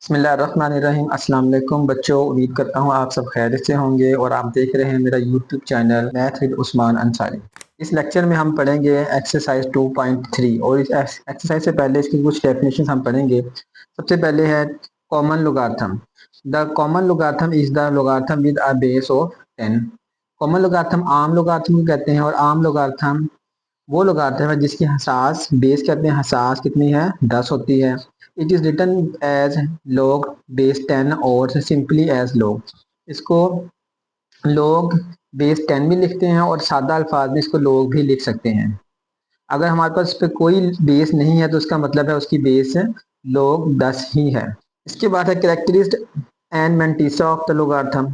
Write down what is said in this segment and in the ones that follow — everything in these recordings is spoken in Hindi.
बिस्मिल्लाहिर्रहमानिर्रहीम। अस्सलाम वालेकुम बच्चों, उम्मीद करता हूँ आप सब खैरियत से होंगे और आप देख रहे हैं मेरा YouTube channel math with Usman Ansari. इस लेक्चर में हम पढ़ेंगे एक्सरसाइज 2.3 और इस एक्सरसाइज से पहले इसकी कुछ डेफिनेशन हम पढ़ेंगे। सबसे पहले है common logarithm. The common logarithm is the logarithm with a base of 10। Common logarithm आम लोगार्थम को कहते हैं और आम लोगार्थम वो लोगार्थम है जिसकी हसास बेस कहते हैं, हसास कितनी है 10 होती है। It is written as log base 10 और सिंपली एज log। इसको log बेस 10 भी लिखते हैं और सादा अल्फाज में इसको log भी लिख सकते हैं। अगर हमारे पास इस पे कोई बेस नहीं है तो उसका मतलब है उसकी बेस log 10 ही है। इसके बाद है कैरेक्टरिस्ट एंड मेंटिसा ऑफ द लोगार्थम।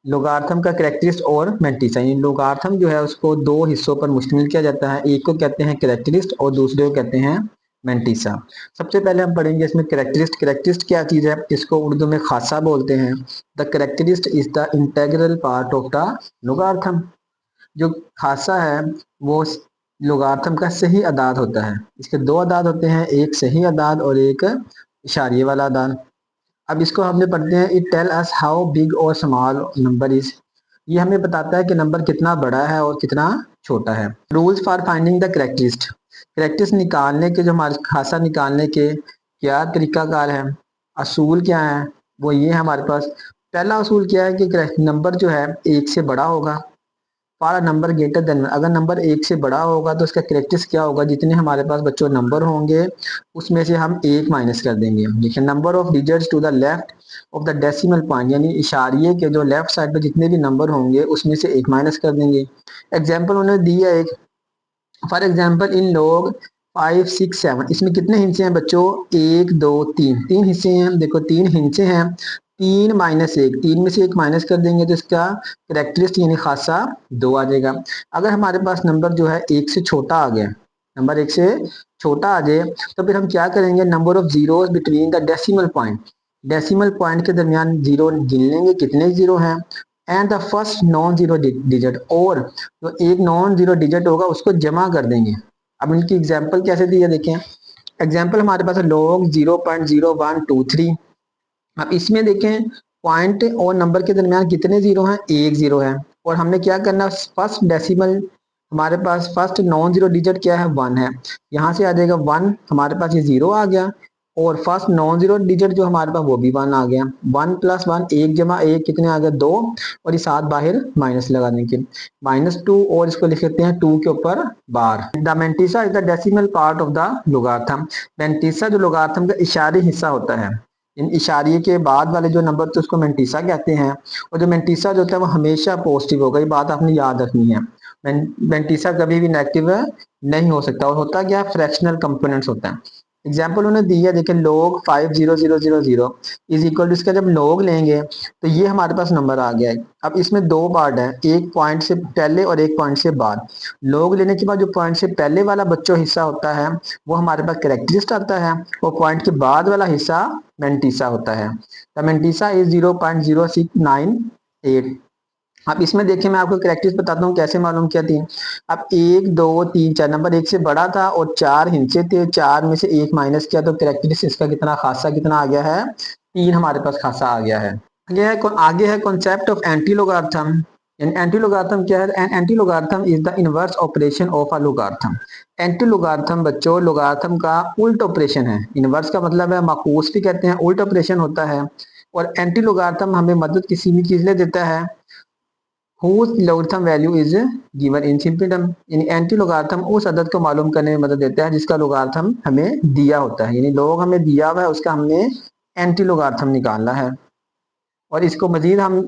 लोगार्थम का कैरेक्टरिस्ट और मेंटिसा, इन लोगार्थम जो है उसको दो हिस्सों पर मुश्तमिल किया जाता है। एक को कहते हैं कैरेक्टरिस्ट और दूसरे को कहते हैं मेंटिसा। सबसे पहले हम पढ़ेंगे इसमें कैरेक्टरिस्ट। कैरेक्टरिस्ट क्या चीज है? इसको उर्दू में खासा बोलते हैं। The characteristic is the integral part of the logarithm. जो खासा है वो लोगार्थम का सही अदाद होता है। इसके दो अदाद होते हैं, एक सही अदाद और एक इशारिये वाला अदाद। अब इसको हमने पढ़ते हैं। It tell us how big और स्मॉल नंबर इज। ये हमें बताता है कि नंबर कितना बड़ा है और कितना छोटा है। Rules for finding the characteristic. Characteristic निकालने के, जो हमारे खासा निकालने के क्या तरीकाकार है, असूल क्या है, वो ये है हमारे पास। पहला असूल क्या है कि नंबर जो है एक से बड़ा होगा। फॉर नंबर ग्रेटर देन, अगर नंबर एक से बड़ा होगा तो उसका करेक्टरिस्ट क्या होगा? जितने हमारे पास बच्चों नंबर होंगे उसमें से हम एक माइनस कर देंगे। देखिए, number of digits to the left of the decimal point, यानी इशारिये के जो लेफ्ट साइड पे जितने भी नंबर होंगे उसमें से एक माइनस कर देंगे। एग्जाम्पल उन्होंने दी है एक, फॉर एग्जाम्पल इन लोग 5, 6, 7, इसमें कितने हिस्से हैं बच्चों? 1, 2, 3, तीन हिस्से हैं। देखो तीन हिस्से हैं, 3 - 1, तीन में से एक माइनस कर देंगे तो इसका करेक्टरिस्ट यानी खासा 2 आ जाएगा। अगर हमारे पास नंबर जो है एक से छोटा आ गया, नंबर एक से छोटा आ जाए तो फिर हम क्या करेंगे? Number of zero between the decimal point, decimal point के दरमियान जीरो गिन लेंगे कितने जीरो हैं, and the first non zero digit, और जो एक नॉन जीरो डिजिट होगा उसको जमा कर देंगे। अब इनकी एग्जांपल कैसे दी है देखें। एग्जांपल हमारे पास log 0.0123। अब इसमें देखें पॉइंट और नंबर के दरमियान कितने जीरो हैं? एक जीरो है। और हमने क्या करना, फर्स्ट डेसिमल, हमारे पास फर्स्ट नॉन जीरो डिजिट क्या है? 1 है। यहाँ से आ जाएगा 1, हमारे पास ये जीरो आ गया, और फर्स्ट नॉन जीरो डिजिट जो हमारे पास वो भी 1 आ गया। 1 + 1, 1 + 1 कितने आ गए? 2, और ये 7 बाहर माइनस लगा देंगे, -2, और इसको लिख लेते हैं 2 के ऊपर बार। The mantissa is the decimal part of the logarithm. Mantissa जो लोगार्थम का इशारी हिस्सा होता है, इन इशारिये के बाद वाले जो नंबर थे उसको मेंटिसा कहते हैं। और जो मेंटिसा जो होता है वो हमेशा पॉजिटिव होगा, ये बात आपने याद रखनी है। मेंटिसा कभी भी नेगेटिव नहीं हो सकता। और होता क्या? फ्रैक्शनल कंपोनेंट्स होता है। एग्जाम्पल उन्होंने दी है, देखिए log 50000 इज इक्वल टू, इसका जब log लेंगे तो ये हमारे पास नंबर आ गया है। अब इसमें दो पार्ट है, एक पॉइंट से पहले और एक पॉइंट से बाद। log लेने के बाद जो पॉइंट से पहले वाला बच्चों हिस्सा होता है वो हमारे पास करेक्टरिस्ट आता है, और पॉइंट के बाद वाला हिस्सा मेंटिसा होता है। The mantissa is 0.0698। अब इसमें देखिए मैं आपको करेक्टरिस्ट बताता हूँ कैसे मालूम किया थी। अब 1, 2, 3, 4, नंबर एक से बड़ा था और 4 हिस्से थे, 4 में से एक माइनस किया तो करेक्टरिस्ट इसका कितना, खासा कितना आ गया है? 3 हमारे पास खासा आ गया है। आगे है concept of anti logarithm. Anti logarithm क्या है? An anti logarithm is the inverse operation of a logarithm. Anti logarithm बच्चों लोगार्थम का उल्ट ऑपरेशन है। इनवर्स का मतलब है माकूस भी कहते हैं, उल्ट ऑपरेशन होता है। और एंटी लोगार्थम हमें मदद किसी भी चीज ले देता है whose logarithm value is given in simple term। यानी एंटी लोगार्थम उस अदद को मालूम करने में मदद देता है जिसका लोगार्थम हमें दिया होता है, यानी लोग हमें दिया हुआ है उसका हमने एंटी लोगार्थम निकालना है। और इसको मजीद हम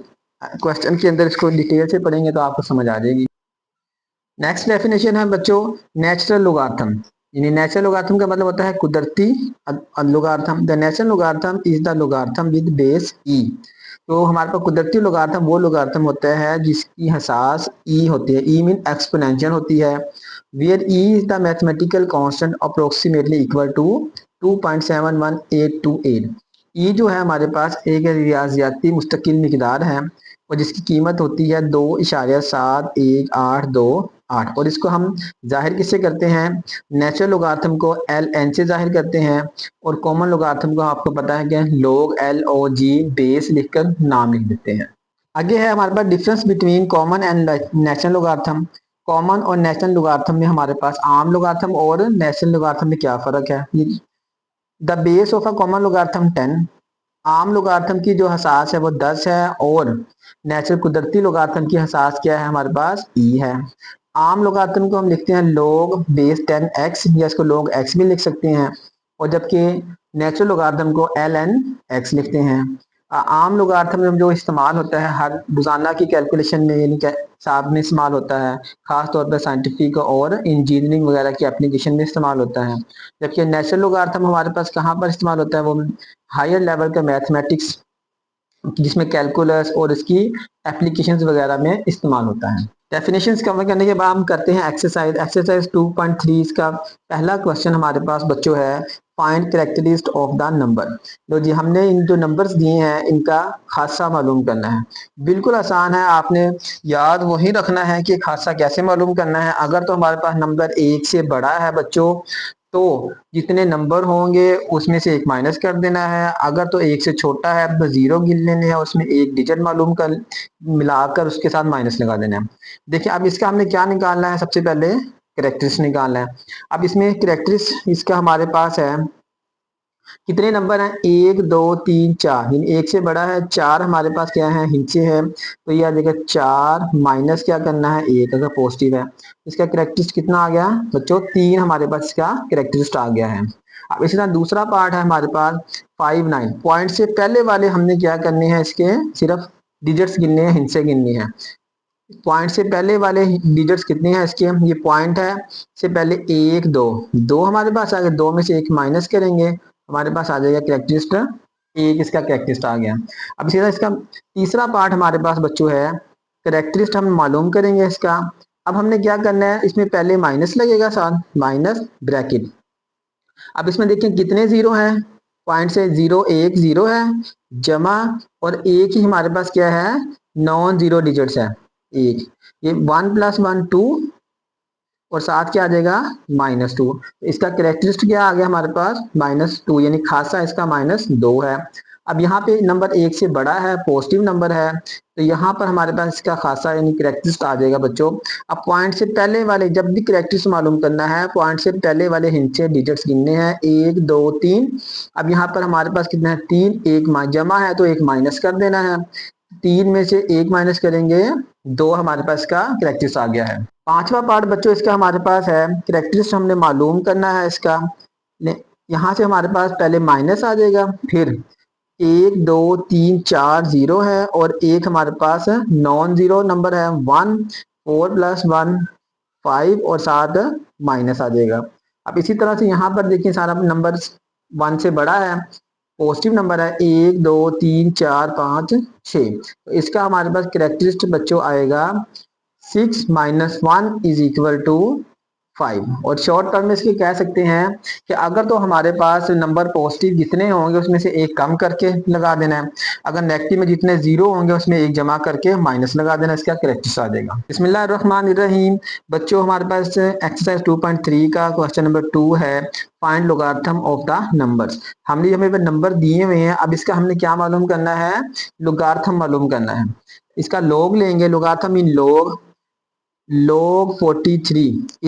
क्वेश्चन के अंदर इसको डिटेल से पढ़ेंगे तो आपको समझ आ जाएगी। नेक्स्ट डेफिनेशन है बच्चों नेचुरल लोगार्थम। यानी नेचुरल लोगार्थम का मतलब होता है कुदरती logarithm. The natural logarithm is the logarithm with base e. तो हमारे पास कुदरती लोगार्थम वो लोगार्थम होता है जिसकी हसास ई होती है। ई मीन एक्सपोनेंशियल होती है। Where e is the mathematical constant approximately equal to 2.71828। E जो है हमारे पास एक रियाजियाती मुस्तकिल मिकदार है और जिसकी कीमत होती है 2.71822 8। और इसको हम जाहिर किससे करते हैं, नेचुरल लोगारिथम को एल एन से जाहिर करते हैं, और कॉमन लोगारिथम को आपको पता है कि log L O G base लिखकर नाम लिख देते हैं। आगे है हमारे पास difference between common and natural logarithm. Common और नेचुरल लोगारिथम में हमारे पास आम लोगारिथम और नेचुरल लोगारिथम में क्या फर्क है। The base of a common logarithm 10, आम लोगारिथम की जो हसास है वो 10 है, और नेचुरल कुदरती लोगारिथम की हसास क्या है हमारे पास, ई है। आम लोगारिथम को हम लिखते हैं log बेस 10x, या इसको log x भी लिख सकते हैं, और जबकि नेचुरल लोगारिथम को ln x लिखते हैं। आम लोगारिथम में जो इस्तेमाल होता है हर रोजाना की कैलकुलेशन में, यानी कि हिसाब में इस्तेमाल होता है, खास तौर पर साइंटिफिक और इंजीनियरिंग वगैरह की एप्लीकेशन में इस्तेमाल होता है। जबकि नेचुरल लोगारिथम हमारे पास कहाँ पर इस्तेमाल होता है, वो हायर लेवल का मैथमेटिक्स जिसमें कैलकुलस और इसकी एप्लीकेशंस वगैरह में इस्तेमाल होता है। डेफिनेशंस कवर करने के बाद हम करते हैं एक्सरसाइज 2.3। इसका पहला क्वेश्चन हमारे पास बच्चों है, find characteristic of the number. लो जी, हमने इन जो नंबर्स दिए हैं इनका खासा मालूम करना है। बिल्कुल आसान है, आपने याद वही रखना है कि खासा कैसे मालूम करना है। अगर तो हमारे पास नंबर 1 से बड़ा है बच्चों, तो जितने नंबर होंगे उसमें से एक माइनस कर देना है। अगर तो 1 से छोटा है तो जीरो गिन लेने हैं, उसमें एक डिजिट मालूम कर मिलाकर उसके साथ माइनस लगा देना है। देखिए अब इसका हमने क्या निकालना है, सबसे पहले करेक्टरिस्टिक निकालना है। अब इसमें करेक्टरिस्टिक इसका हमारे पास है, कितने नंबर हैं, 1 2 3 4, यानी 1 से बड़ा है। 4 हमारे पास क्या है, नीचे है, तो ये आ जाएगा 4 माइनस क्या करना है 1, अगर पॉजिटिव है। इसका करेक्टरिस्टिक कितना आ गया बच्चों, 3 हमारे पास इसका करेक्टरिस्टिक आ गया है। अब इसी तरह दूसरा पार्ट है हमारे पास 5 9, पॉइंट से पहले वाले हमने क्या करने हैं, इसके सिर्फ डिजिट्स गिनने हैं, हिंसे गिननी है। पॉइंट से पहले वाले डिजिट्स कितने हैं इसके, ये पॉइंट है से पहले 1 2, 2 हमारे पास आ गए, 2 में से 1 माइनस करेंगे, हमारे पास आ जाएगा करेक्टरिस्टिक 1, इसका करेक्टरिस्टिक आ गया। अब सीधा इसका तीसरा पार्ट हमारे पास बच्चों है, करेक्टरिस्टिक हम मालूम करेंगे इसका। अब हमने क्या करना है, इसमें पहले माइनस लगेगा, साथ माइनस ब्रैकेट। अब इसमें देखिए कितने जीरो हैं, पॉइंट से जीरो, एक जीरो है, जमा, और एक ही हमारे पास क्या है, नॉन जीरो डिजिट्स है एक, ये 1 + 1 2, और साथ क्या आ जाएगा -2। इसका करेक्टरिस्टिक क्या आ गया हमारे पास -2, यानी खासा इसका -2 है। अब यहाँ पे नंबर 1 से बड़ा है, पॉजिटिव नंबर है, तो यहाँ पर हमारे पास इसका खासा यानी करेक्टरिस्टिक आ जाएगा बच्चों। अब पॉइंट से पहले वाले, जब भी करेक्टरिस्टिक मालूम करना है, पॉइंट से पहले वाले हिंसे डिजिट्स गिनने हैं, 1 2 3। अब यहाँ पर हमारे पास कितना है, 3, एक जमा है तो एक माइनस कर देना है, 3 में से 1 माइनस करेंगे 2, हमारे पास का करेक्टरिस्टिक आ गया है। पांचवा पार्ट बच्चों इसका हमारे पास है, करेक्टरिस्टिक हमने मालूम करना है इसका। यहाँ से हमारे पास पहले माइनस आ जाएगा, फिर 1 2 3 4 जीरो है, और एक हमारे पास नॉन जीरो नंबर है 1, 4 + 1 5, और साथ माइनस आ जाएगा। अब इसी तरह से यहाँ पर देखिए सारा नंबर 1 से बड़ा है, पॉजिटिव नंबर है, 1 2 3 4 5 6, तो इसका हमारे पास करेक्टरिस्टिक बच्चों आएगा 6 - 1 = 5। और शॉर्ट टर्म में इसके कह सकते हैं कि अगर तो हमारे पास नंबर पॉजिटिव जितने होंगे उसमें से एक कम करके लगा देना है, अगर नेगेटिव में जितने जीरो होंगे उसमें एक जमा करके माइनस लगा देना, इसका करेक्टरिस्टिक आ जाएगा। बिस्मिल्लाहिर्रहमानिर्रहीम। बच्चों हमारे पास एक्सरसाइज 2.3 का क्वेश्चन नंबर 2 है, find logarithm of the numbers. हमने हमें नंबर दिए हुए हैं, अब इसका हमने क्या मालूम करना है, लोगारिथम मालूम करना है। इसका लॉग लेंगे, लोगारिथम इन log 43 =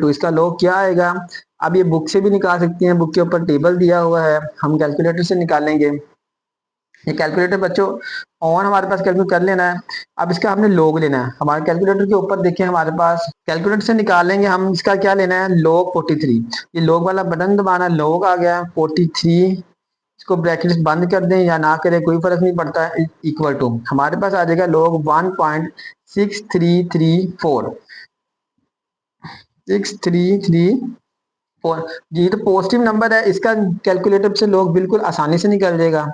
इसका log क्या आएगा। अब ये बुक से भी निकाल सकते हैं, बुक के ऊपर टेबल दिया हुआ है, हम कैलकुलेटर से निकालेंगे। ये कैलकुलेटर बच्चों ऑन हमारे पास कैलकुलेट कर लेना है। अब इसका हमने log लेना है, हमारे कैलकुलेटर के ऊपर देखिए हमारे पास कैलकुलेटर से निकालेंगे हम, इसका क्या लेना है, log 43। ये log वाला बटन दबाना, log आ गया 43, इसको ब्रैकेट बंद कर दें या ना करें कोई फर्क नहीं पड़ता है, इक्वल टू हमारे पास आ जाएगा log 1.6334, 6334। ये तो पॉजिटिव नंबर है, इसका कैलकुलेटर से log बिल्कुल आसानी से निकल जाएगा।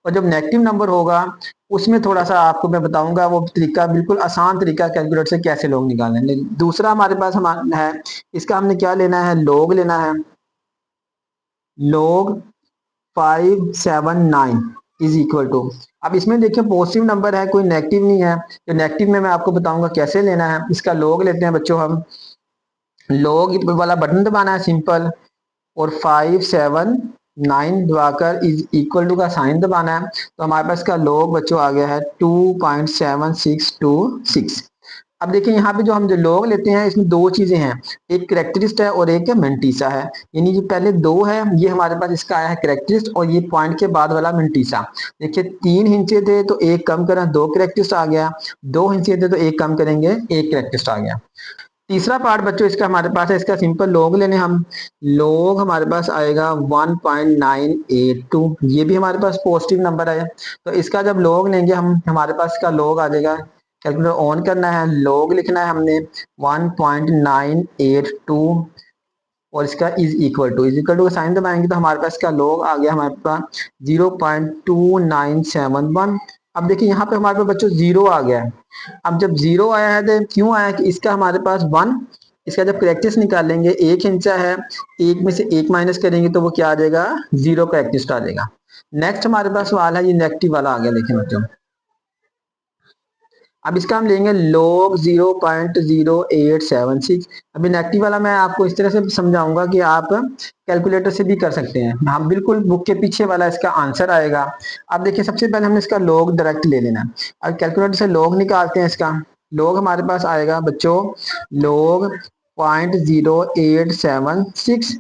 और जब नेगेटिव नंबर होगा उसमें थोड़ा सा आपको मैं बताऊंगा वो तरीका, बिल्कुल आसान तरीका कैलकुलेटर से कैसे log निकालेंगे। दूसरा हमारे पास हमारा है, इसका हमने क्या लेना है, log लेना है, log 579। इज इक्वल टू, अब इसमें देखिए पॉजिटिव नंबर है, कोई नेगेटिव नहीं है, तो नेगेटिव में मैं आपको बताऊंगा कैसे लेना है। इसका लॉग लेते हैं बच्चों हम, लॉग वाला बटन दबाना है सिंपल, और 579 दबाकर इज इक्वल टू का साइन दबाना है, तो हमारे पास का लॉग बच्चों आ गया है 2.7626। अब देखिए यहाँ पे जो लॉग लेते हैं इसमें दो चीजें हैं, एक करेक्टरिस्ट है और एक मेंटीसा है, यानी जो पहले दो है ये हमारे पास इसका आया है करेक्टरिस्ट, और ये पॉइंट के बाद वाला मेंटीसा। देखिए 3 हिंचे थे तो एक कम करें 2 करेक्टरिस्ट आ गया, 2 हिंचे थे तो एक कम करेंगे 1 करेक्टरिस्ट आ गया। तीसरा पार्ट बच्चों इसका हमारे पास है, इसका सिंपल लॉग लेने हम, लॉग हमारे पास आएगा 1.982, ये भी हमारे पास पॉजिटिव नंबर है, तो इसका जब लॉग लेंगे हम हमारे पास इसका लॉग आ जाएगा। कैलकुलेटर ऑन करना है, लॉग लिखना है हमने 1.982, और इसका इज इक्वल टू का साइन दबाएंगे तो हमारे पास इसका लॉग आ गया हमारे पास 0.2971। अब देखिए यहाँ पे हमारे पास बच्चों जीरो आ गया है। अब जब जीरो आया है तो क्यों आया कि इसका हमारे पास वन, इसका जब करेक्टिस निकालेंगे एक हिंसा है, एक में से एक माइनस करेंगे तो वो क्या आ जाएगा, जीरो करेक्टिस्ट आ जाएगा। नेक्स्ट हमारे पास सवाल है, ये नेगेटिव वाला आ गया, देखिए बच्चों अब इसका हम लेंगे log 0.0876। अभी नेगेटिव वाला मैं आपको इस तरह से समझाऊंगा कि आप कैलकुलेटर से भी कर सकते हैं, हम बिल्कुल बुक के पीछे वाला इसका आंसर आएगा। अब देखिए सबसे पहले हमने इसका log डायरेक्ट ले लेना है, और कैलकुलेटर से log निकालते हैं, इसका log हमारे पास आएगा बच्चों log 0.0876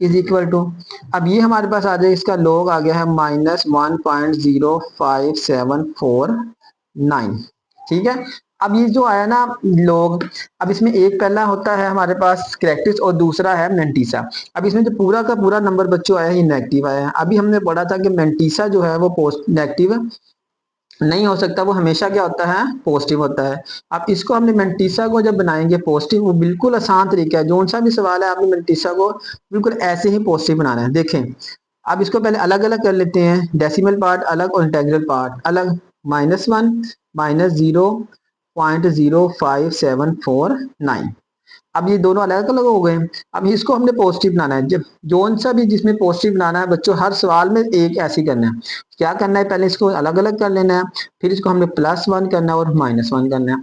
इज इक्वल टू, अब ये हमारे पास आ जाए, इसका log आ गया है -1.0574 ठीक है। अब ये जो आया ना लोग, अब इसमें एक पहला होता है हमारे पास करेक्टिस और दूसरा है मेंटीसा। अब इसमें जो पूरा का पूरा नंबर बच्चों आया है ये नेगेटिव आया है। अभी हमने पढ़ा था कि मेंटीसा जो है वो पोस्ट नेगेटिव नहीं हो सकता, वो हमेशा क्या होता है, पॉजिटिव होता है। अब इसको हमने मेंटीसा को जब बनाएंगे पॉजिटिव, वो बिल्कुल आसान तरीका है, जो सा भी सवाल है आपने मेंटीसा को बिल्कुल ऐसे ही पॉजिटिव बनाना है। देखें अब इसको पहले अलग अलग कर लेते हैं, डेसिमल पार्ट अलग और इंटेग्रल पार्ट अलग, -1 -0.0574 अब ये दोनों अलग अलग हो गए। अब इसको हमने पॉजिटिव बनाना है, जब जोन सा भी जिसमें पॉजिटिव बनाना है बच्चों हर सवाल में एक ऐसे करना है। क्या करना है, पहले इसको अलग अलग कर लेना है, फिर इसको हमने +1 करना है और -1 करना है।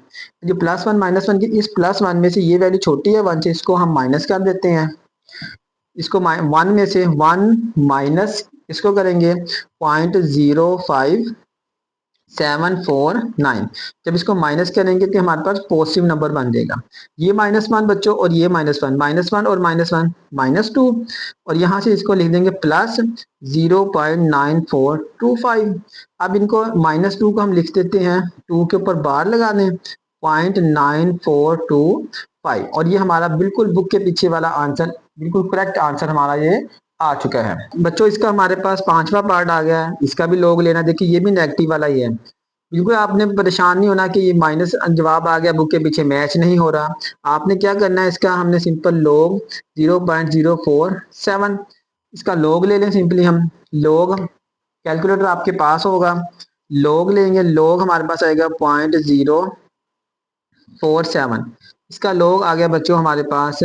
जो +1 -1 की इस +1 में से ये वैल्यू छोटी है 1 से, इसको हम माइनस कर देते हैं, इसको 1 में से 1 माइनस इसको करेंगे 0.0749, जब इसको माइनस करेंगे तो हमारे पास पॉजिटिव नंबर बन जाएगा। ये -1 बच्चों और ये -1, -1 और -1 -2, और यहाँ से इसको लिख देंगे +0.9425। अब इनको -2 को हम लिख देते हैं, 2 के ऊपर बार लगा दें 0.9425, और ये हमारा बिल्कुल बुक के पीछे वाला आंसर, बिल्कुल करेक्ट आंसर हमारा ये आ चुका है। बच्चों इसका हमारे पास पांचवा पार्ट आ गया है, इसका भी लोग लेना, देखिए ये भी नेगेटिव वाला ही है। बिल्कुल आपने परेशान नहीं होना कि ये माइनस जवाब आ गया बुक के पीछे मैच नहीं हो रहा। आपने क्या करना है, इसका हमने सिंपल लोग 0.047 इसका लोग ले लें, सिंपली हम लोग, कैलकुलेटर आपके पास होगा, लोग लेंगे, लोग हमारे पास आएगा 0.047, इसका लोग आ गया बच्चों हमारे पास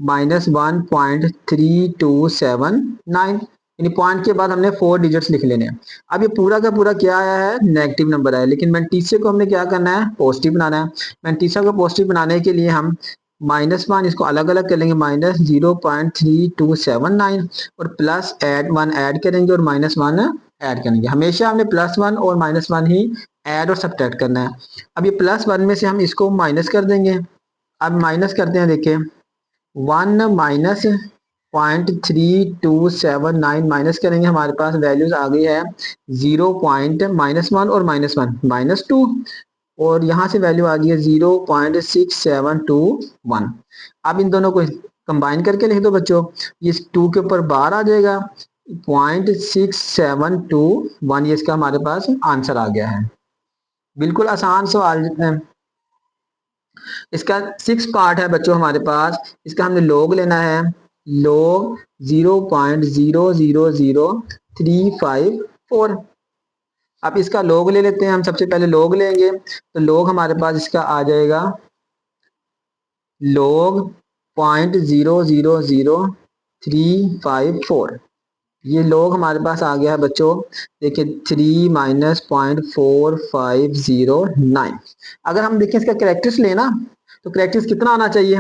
-1.3279, यानी पॉइंट के बाद हमने 4 डिजिट्स लिख लेने हैं। अब ये पूरा का पूरा क्या आया है, नेगेटिव नंबर आया, लेकिन मेंटीसे को हमने क्या करना है, पॉजिटिव बनाना है। मेंटीसा को पॉजिटिव बनाने के लिए हम -1 इसको अलग अलग कर लेंगे, -0.3279, और +1 ऐड करेंगे और -1 ऐड करेंगे। हमेशा हमने +1 और -1 ही ऐड और सब्ट्रैक्ट करना है। अब ये +1 में से हम इसको माइनस कर देंगे, अब माइनस करते हैं, देखिए 1 -0.3279 माइनस करेंगे, हमारे पास वैल्यूज आ गई है 0 पॉइंट -1 और -1 -2, और यहाँ से वैल्यू आ गई है 0.6721। अब इन दोनों को कंबाइन करके लिख दो बच्चों, ये 2 के ऊपर बार आ जाएगा 0.6721, ये इसका हमारे पास आंसर आ गया है। बिल्कुल आसान सवाल है। इसका 6 पार्ट है बच्चों हमारे पास, इसका हमने लोग लेना है, लोग 0.000354। अब इसका लोग ले लेते हैं हम, सबसे पहले लोग लेंगे तो लोग हमारे पास इसका आ जाएगा लोग 0.000354, ये log हमारे पास आ गया है बच्चों। देखिए 3 माइनस 0.4509। अगर हम देखें इसका करेक्टर्स लेना, तो करेक्टर्स कितना आना चाहिए?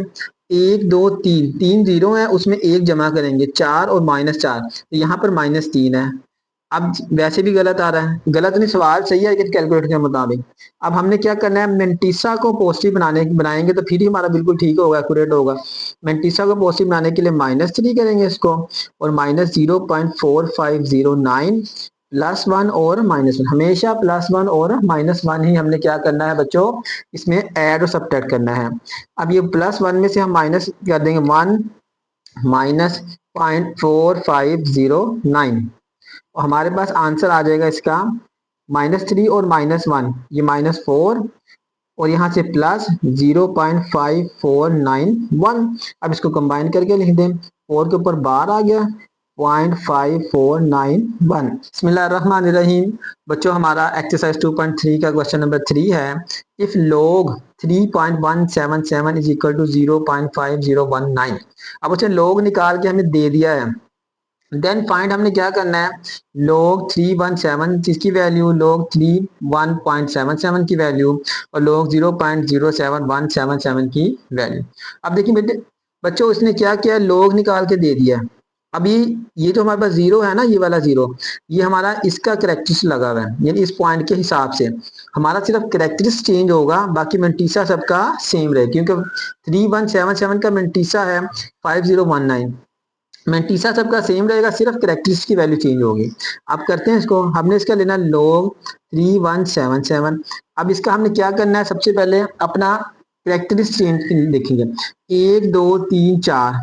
1 2 3, 3 जीरो है, उसमें एक जमा करेंगे 4 और -4, तो यहाँ पर -3 है। अब वैसे भी गलत आ रहा है, गलत नहीं, सवाल सही है लेकिन कैलकुलेटर के मुताबिक। अब हमने क्या करना है, मेंटिसा को पॉजिटिव बनाएंगे तो फिर ही हमारा बिल्कुल ठीक होगा, एक्यूरेट होगा। मेंटिसा को पॉजिटिव बनाने के लिए -3 करेंगे इसको, और -0.4509 +1 और -1, हमेशा +1 और -1 ही हमने क्या करना है बच्चों, इसमें ऐड और सब्ट्रैक्ट करना है। अब ये +1 में से हम माइनस कर देंगे 1 -0.4509, हमारे पास आंसर आ जाएगा इसका -3 और -1, ये -4, और यहाँ से प्लस 0.5491। अब इसको कंबाइन करके लिख दें, 4 के ऊपर बार आ गया, 0.5491। बिस्मिल्लाहिर्रहमानिर्रहीम। बच्चों हमारा एक्सरसाइज 2.3 का क्वेश्चन नंबर 3 है, if log 3.177 is equal to 0.5019। अब बच्चों log निकाल के हमें दे दिया है, देन फाइंड हमने क्या करना है, log 317 जिसकी वैल्यू, log 31.77 की वैल्यू, और log 0.07177 की वैल्यू। अब देखिए बेटे बच्चों, इसने क्या किया, log निकाल के दे दिया है। अभी ये जो हमारे पास जीरो है ना, ये वाला जीरो, ये हमारा इसका करेक्टरिस्टिक लगा हुआ है, यानी इस पॉइंट के हिसाब से हमारा सिर्फ करेक्टरिस्टिक चेंज होगा, बाकी मेंटिसा सबका सेम रहे, क्योंकि 3177 का मेंटिसा है 5019, मेंटिसा सबका सेम रहेगा, सिर्फ करेक्टरिस्टिक की वैल्यू चेंज होगी। अब करते हैं इसको, हमने इसका लेना log 3177। अब इसका हमने क्या करना है, सबसे पहले अपना करेक्टरिस्टिक चेंज देखेंगे। 1 2 3 4,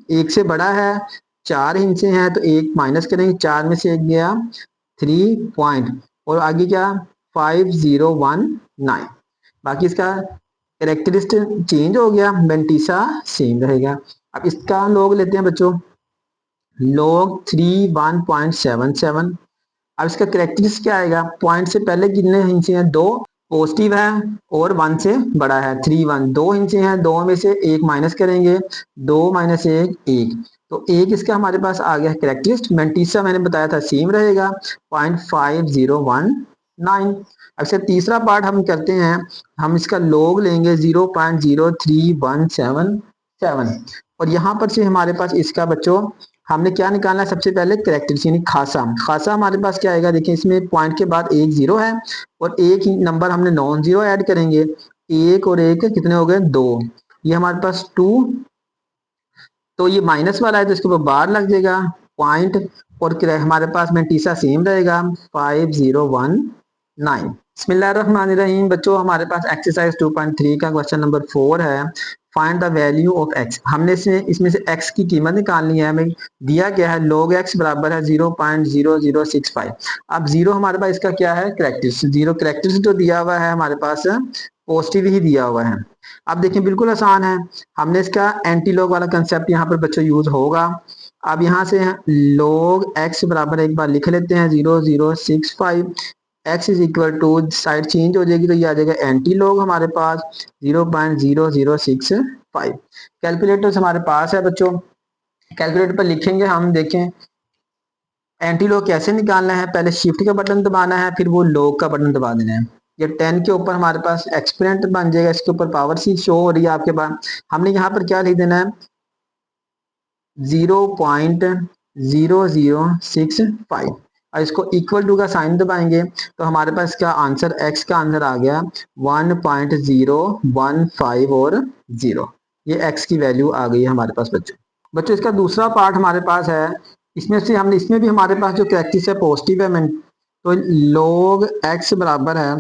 एक से बड़ा है, 4 इनसे है तो एक माइनस करेंगे, 4 में से एक गया 3 पॉइंट, और आगे क्या 5019, बाकी इसका करेक्टरिस्टिक चेंज हो गया, मेंटिसा सेम रहेगा। अब इसका log लेते हैं बच्चों, log 31.77। अब इसका करेक्टरिस्टिक क्या आएगा, पॉइंट से पहले कितने हिंसे हैं, 2 पॉजिटिव है और 1 से बड़ा है, 3 1, 2 हिंसे हैं, 2 में से एक माइनस करेंगे, 2 - 1 1, तो एक इसका हमारे पास आ गया करेक्टरिस्टिक। मेंटिसा मैंने बताया था सेम रहेगा 0.5019। अब इसका तीसरा पार्ट हम करते हैं, हम इसका log लेंगे 0.03177, और यहाँ पर से हमारे पास इसका बच्चों हमने क्या निकालना है, सबसे पहले करेक्टरिस्टिक यानी खासा। खासा हमारे पास क्या आएगा, देखिए इसमें पॉइंट के बाद एक जीरो है, और एक ही नंबर हमने नॉन जीरो ऐड करेंगे, एक और एक कितने हो गए, 2, ये हमारे पास 2, तो ये माइनस वाला है तो इसके ऊपर बार लग जाएगा पॉइंट, और हमारे पास मेंटिसा सेम रहेगा 5019। बिस्मिल्लाहिर्रहमानिर्रहीम। बच्चों हमारे पास एक्सरसाइज 2.3 का क्वेश्चन नंबर 4 है, find the value of x. हमने इसमें से एक्स की कीमत निकालनी है, हमें दिया गया है log x बराबर है 0.0065। अब जीरो हमारे पास इसका क्या है, करेक्टरिस्टिक, जीरो करेक्टरिस्टिक जो दिया हुआ है हमारे पास पॉजिटिव ही दिया हुआ है। अब देखिए बिल्कुल आसान है, हमने इसका एंटी लॉग वाला कंसेप्ट यहाँ पर बच्चों यूज होगा। अब यहाँ से log x बराबर एक बार लिख लेते हैं 0065, x is equal to, side change हो जाएगी तो ये आ जाएगा एंटी लॉग हमारे पास 0.0065। कैलकुलेटर्स हमारे पास है बच्चों, कैलकुलेटर पर लिखेंगे हम, देखें एंटी लॉग कैसे निकालना है, पहले शिफ्ट का बटन दबाना है, फिर वो लॉग का बटन दबा देना है। ये 10 के ऊपर हमारे पास एक्सपोनेंट बन जाएगा, इसके ऊपर पावर सी शो हो रही है आपके पास, हमने यहाँ पर क्या लिख देना है 0.0065, और इसको इक्वल टू का साइन दबाएंगे तो हमारे पास इसका आंसर x का आंसर आ गया 1.015 और 0, ये x की वैल्यू आ गई है हमारे पास बच्चों। बच्चों इसका दूसरा पार्ट हमारे पास है, इसमें से हमने, इसमें भी हमारे पास जो करेक्टरिस्टिक है पॉजिटिव है, तो log x बराबर है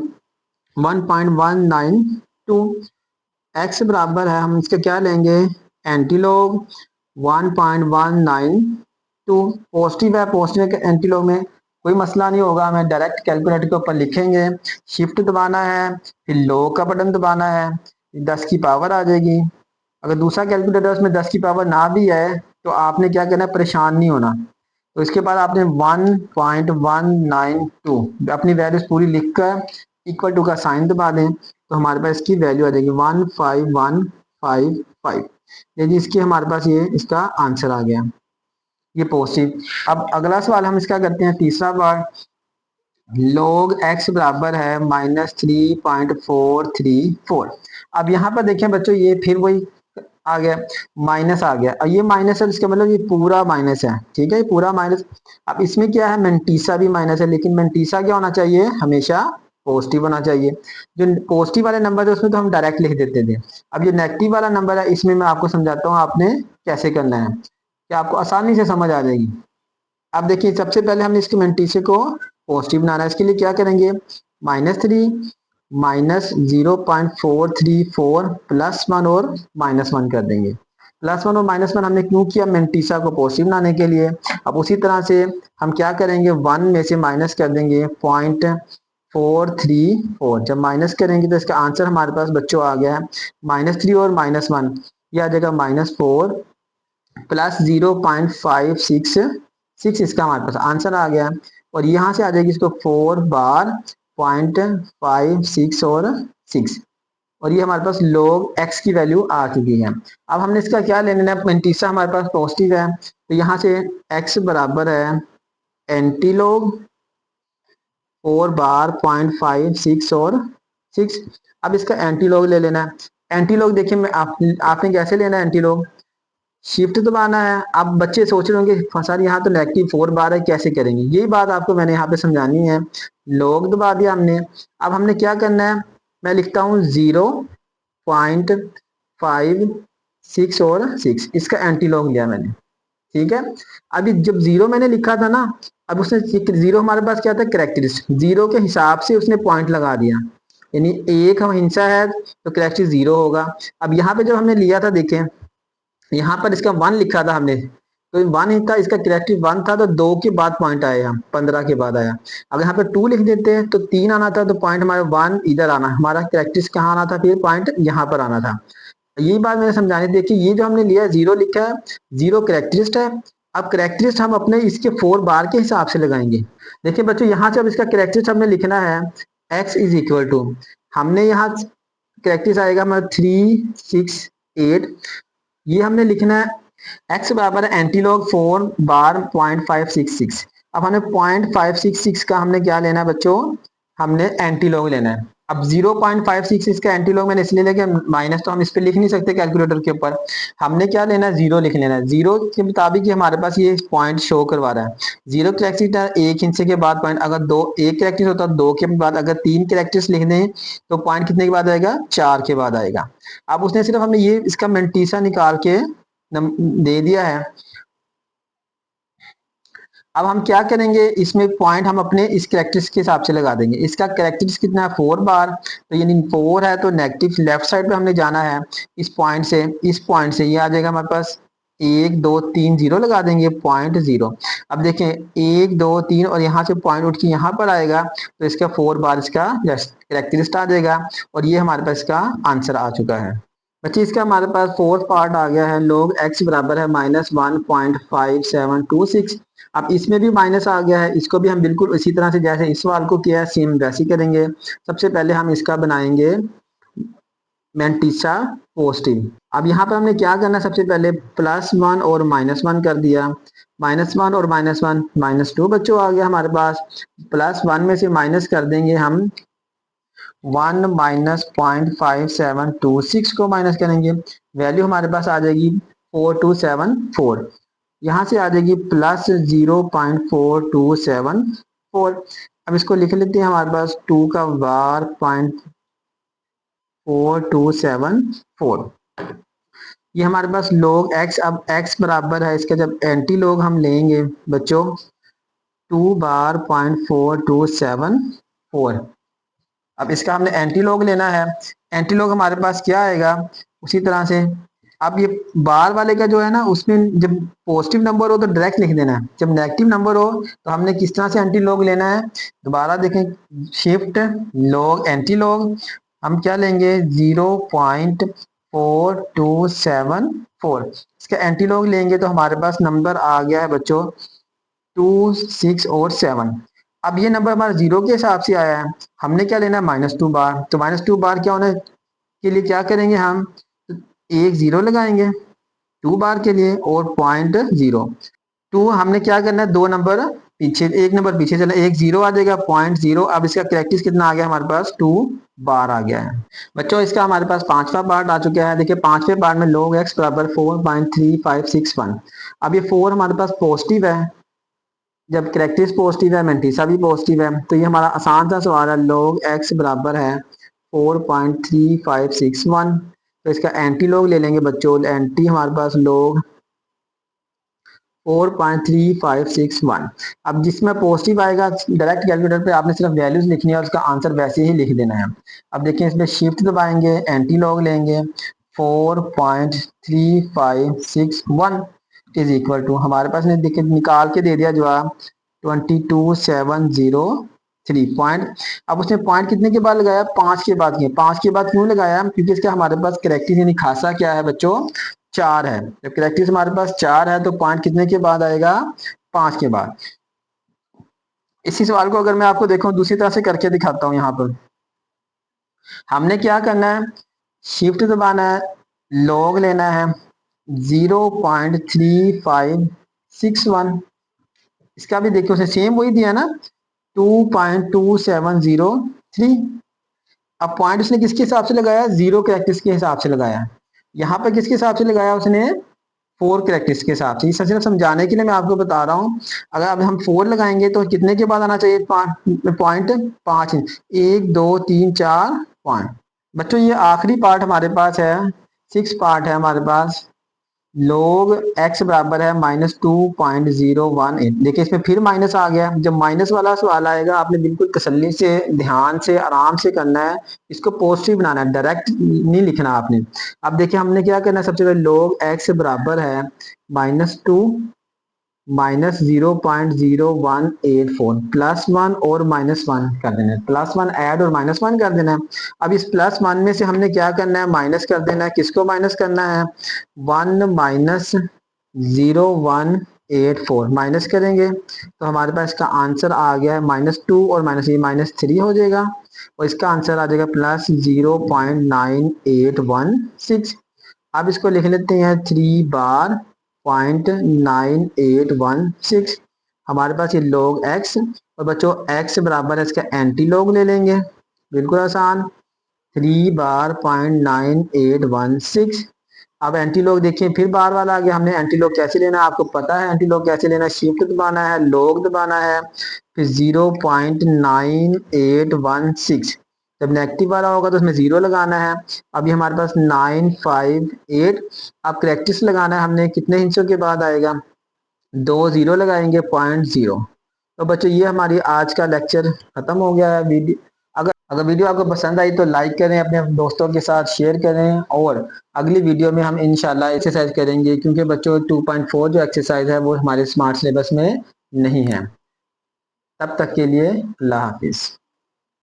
1.192, x बराबर है, हम इसका क्या लेंगे एंटी लॉग 1.192, पॉजिटिव है, पॉजिटिव के एंटी लॉग में कोई मसला नहीं होगा, हमें डायरेक्ट कैलकुलेटर के ऊपर लिखेंगे, शिफ्ट दबाना है, फिर लॉग का बटन दबाना है, 10 की पावर आ जाएगी। अगर दूसरा कैलकुलेटर उसमें 10 की पावर ना भी है तो आपने क्या करना है, परेशान नहीं होना, तो इसके बाद आपने 1.192 अपनी वैल्यूज पूरी लिखकर इक्वल टू का साइन दबा दें, तो हमारे पास इसकी वैल्यू आ जाएगी 15155, यदि इसकी हमारे पास ये इसका आंसर आ गया। ये पॉजिटिव। अब अगला सवाल हम इसका करते हैं, तीसरा बार, log x बराबर है -3.434। अब यहाँ पर देखें बच्चों, ये फिर वही आ गया, माइनस आ गया, और ये माइनस है, इसका मतलब ये पूरा माइनस है, ठीक है, ये पूरा माइनस। अब इसमें क्या है, मेंटीसा भी माइनस है, लेकिन मेंटीसा क्या होना चाहिए, हमेशा पॉजिटिव होना चाहिए। जो पॉजिटिव वाले नंबर है उसमें तो हम डायरेक्ट लिख देते थे। अब जो नेगेटिव वाला नंबर है इसमें मैं आपको समझाता हूँ आपने कैसे करना है, कि आपको आसानी से समझ आ जाएगी। अब देखिए, सबसे पहले हमने इसके मेंटीसे को पॉजिटिव बनाना है। इसके लिए क्या करेंगे, -3 -0.434 +1 और -1 कर देंगे। +1 और -1 हमने क्यों किया, मेंटीसा को पॉजिटिव बनाने के लिए। अब उसी तरह से हम क्या करेंगे, 1 में से माइनस कर देंगे 0.434। जब माइनस करेंगे तो इसका आंसर हमारे पास बच्चों आ गया है -3 और -1, यह आ जाएगा -4 प्लस 0.566, इसका हमारे पास आंसर आ गया। और यहाँ से आ जाएगी इसको 4 बार 0.56 और 6, और ये हमारे पास log x की वैल्यू आ चुकी है। अब हमने इसका क्या लेना है, मेंटीसा हमारे पास पॉजिटिव है, तो यहाँ से x बराबर है एंटी लॉग 4 बार 0.56 और 6। अब इसका एंटी लॉग ले लेना है। एंटी लॉग देखिए, मैं आपने कैसे लेना है एंटी लॉग, शिफ्ट दबाना है। अब बच्चे सोच रहे होंगे सर यहाँ तो -4 बार है, कैसे करेंगे, यही बात आपको मैंने यहाँ पे समझानी है। लॉग दबा दिया हमने। अब हमने क्या करना है, मैं लिखता हूँ 0.56 और 6, इसका एंटी लॉग लिया मैंने, ठीक है। अभी जब जीरो मैंने लिखा था ना, अब उसने जीरो, हमारे पास क्या था, करेक्टरिस्टिक, जीरो के हिसाब से उसने पॉइंट लगा दिया, यानी एक हम हिंसा है तो करेक्टरिस्टिक जीरो होगा। अब यहाँ पे जब हमने लिया था, देखें यहाँ पर इसका 1 लिखा था हमने, तो 1 ही था, इसका करेक्टिव 1 था, तो 2 के बाद पॉइंट आया, 15 के बाद आया। अब यहाँ पे 2 लिख देते हैं तो 3 आना था, तो पॉइंट हमारा 1 इधर आना, हमारा करेक्टिव कहाँ आना था, फिर पॉइंट यहाँ पर आना था। यही बात मैंने समझानी थी। देखिए, ये जो हमने लिया जीरो लिखा है, जीरो करेक्टरिस्ट है। अब करेक्टरिस्ट हम अपने इसके 4 बार के हिसाब से लगाएंगे। देखिए बच्चों, यहाँ से अब इसका करेक्टरिस्ट हमने लिखना है, x इज इक्वल टू, हमने यहाँ करेक्टरिस्ट आएगा हमारा 368, ये हमने लिखना है x बराबर है एंटीलॉग 4 बार 0.566। अब हमें 0.566 का हमने क्या लेना है बच्चों, हमने एंटीलॉग लेना है। अब 0.566 का एंटीलॉग मैंने इसलिए लिया कि माइनस तो हम इस पे लिख नहीं सकते कैलकुलेटर के ऊपर, हमने क्या लेना है, जीरो लिख लेना है। जीरो के मुताबिक हमारे पास ये पॉइंट शो करवा रहा है। जीरो करेक्टरिस्टिक एक हिस्से के बाद पॉइंट, अगर दो एक करेक्टरिस्टिक होता है 2 के बाद, अगर 3 करेक्टरिस्टिक लिख दें तो पॉइंट कितने के बाद आएगा, 4 के बाद आएगा। अब उसने सिर्फ हमें ये इसका मेंटीसा निकाल के दे दिया है। अब हम क्या करेंगे, इसमें पॉइंट हम अपने इस करेक्टरिस्टिक के हिसाब से लगा देंगे। इसका करेक्टरिस्टिक कितना है, 4 बार, तो यानी 4 है तो नेगेटिव लेफ्ट साइड पे हमने जाना है, इस पॉइंट से, इस पॉइंट से ये आ जाएगा हमारे पास 1 2 3 जीरो लगा देंगे, 0.0। अब देखें 1 2 3 और यहाँ से पॉइंट उठ के यहाँ पर आएगा, तो इसका 4 बार इसका करेक्टरिस्टिक आ जाएगा, और ये हमारे पास इसका आंसर आ चुका है। बच्चे, इसका हमारे पास फोर्थ पार्ट आ गया है, log x बराबर है -1.5726। अब इसमें भी माइनस आ गया है, इसको भी हम बिल्कुल इसी तरह से जैसे इस सवाल को किया है सेम वैसे ही करेंगे। सबसे पहले हम इसका बनाएंगे मेंटीसा पॉजिटिव। अब यहाँ पर हमने क्या करना है, सबसे पहले +1 और -1 कर दिया, -1 और -1 -2 बच्चों आ गया हमारे पास। +1 में से माइनस कर देंगे हम 1 -0.5726 को माइनस करेंगे, वैल्यू हमारे पास आ जाएगी 4274। यहाँ से आ जाएगी +0.4274। अब इसको लिख लेते हैं, हमारे पास 2 का बार 0.4274, ये हमारे पास log x। अब x बराबर है इसका, जब एंटी लॉग हम लेंगे बच्चों 2 बार 0.4274। अब इसका हमने एंटी लॉग लेना है। एंटी लॉग हमारे पास क्या आएगा, उसी तरह से। अब ये बार वाले का जो है ना, उसमें जब पॉजिटिव नंबर हो तो डायरेक्ट लिख देना है, जब नेगेटिव नंबर हो तो हमने किस तरह से एंटी लॉग लेना है, दोबारा देखें, शिफ्ट लॉग एंटी लॉग, हम क्या लेंगे 0.4274, इसका एंटी लॉग लेंगे तो हमारे पास नंबर आ गया है बच्चों 2 6 और 7। अब ये नंबर हमारा जीरो के हिसाब से आया है, हमने क्या लेना है, -2 बार। तो -2 बार क्या होने के लिए क्या करेंगे हम, एक जीरो लगाएंगे 2 बार के लिए और 0.0। 2 हमने क्या करना है, 2 नंबर पीछे, 1 नंबर पीछे चला, 1 0 आ जाएगा, 0.0। अब इसका करेक्टिस कितना आ गया हमारे पास, 2 बार आ गया है। बच्चों इसका हमारे पास पांचवा पार्ट आ चुका है। देखिए पांचवे पार्ट में log x बराबर 4.3561। अब ये 4 हमारे पास पॉजिटिव है, जब करेक्टिस पॉजिटिव है मैंटीसा भी पॉजिटिव है, तो ये हमारा आसान सा सवाल है। log x बराबर है 4.3561। तो इसका एंटी लॉग ले लेंगे बच्चों, एंटी हमारे पास log 4.3561। अब जिसमें पॉजिटिव आएगा डायरेक्ट कैलकुलेटर पे आपने सिर्फ वैल्यूज लिखनी है और उसका आंसर वैसे ही लिख देना है। अब देखिए इसमें शिफ्ट दबाएंगे, एंटी लॉग लेंगे, 4.3561 इज इक्वल टू, हमारे पास ने निकाल के दे दिया जवाब 22703 पॉइंट। अब उसने पॉइंट कितने के बाद लगाया, 5 के बाद। 5 के बाद क्यों लगाया, क्योंकि इसका हमारे पास करेक्टिव यानी खासा क्या है बच्चों, 4 है। जब करेक्टिव हमारे पास 4 है तो पॉइंट कितने के बाद आएगा, 5 के बाद। इसी सवाल को अगर मैं आपको देखूं दूसरी तरह से करके दिखाता हूं, यहाँ पर हमने क्या करना है, शिफ्ट दबाना है, लॉग लेना है 0.3561। इसका भी देखिए उसने सेम वही दिया ना, 2.2703। अब पॉइंट उसने किसके हिसाब से लगाया, जीरो करेक्टिस के हिसाब से लगाया। यहाँ पर किसके हिसाब से लगाया उसने, 4 करेक्टिस के हिसाब से। सिर्फ समझाने के लिए मैं आपको बता रहा हूँ। अगर अब हम 4 लगाएंगे तो कितने के बाद आना चाहिए, पॉइंट 5। 1 2 3 4 5। बच्चों ये आखिरी पार्ट हमारे पास है, 6 पार्ट है हमारे पास। log x बराबर है -2.018। देखिए इसमें फिर माइनस आ गया। जब माइनस वाला सवाल आएगा आपने बिल्कुल तसल्ली से, ध्यान से, आराम से करना है। इसको पॉजिटिव बनाना है, डायरेक्ट नहीं लिखना आपने। अब देखिए हमने क्या करना है, सबसे पहले log x बराबर है -2 -0.0184 +1 और -1 कर देना है, +1 ऐड और -1 कर देना है। अब इस +1 में से हमने क्या करना है, माइनस कर देना है। किसको माइनस करना है, 1 -0.184 माइनस करेंगे तो हमारे पास इसका आंसर आ गया है -2 और -3 हो जाएगा, और इसका आंसर आ जाएगा +0.9816। अब इसको लिख लेते हैं 3 बार 0.9816। हमारे पास ये log x, और बच्चों x बराबर है इसका एंटी लॉग ले लेंगे, बिल्कुल आसान, 3 बार 0.9816। अब एंटी लॉग देखिए फिर बार वाला आ गया। हमने एंटी लॉग कैसे लेना है आपको पता है, एंटी लॉग कैसे लेना है, शिफ्ट दबाना है, लॉग दबाना है, फिर 0.9816। जब नेगेटिव वाला होगा तो उसमें 0 लगाना है। अभी हमारे पास 958। अब करेक्टिस लगाना है हमने, कितने हिस्सों के बाद आएगा, 2 0 लगाएंगे, 0.0। तो बच्चों ये हमारी आज का लेक्चर खत्म हो गया है। वीडियो अगर वीडियो आपको पसंद आई तो लाइक करें, अपने दोस्तों के साथ शेयर करें, और अगली वीडियो में हम इंशाल्लाह एक्सरसाइज करेंगे, क्योंकि बच्चों 2.4 जो एक्सरसाइज है वो हमारे स्मार्ट सिलेबस में नहीं है। तब तक के लिए अल्लाह हाफिज।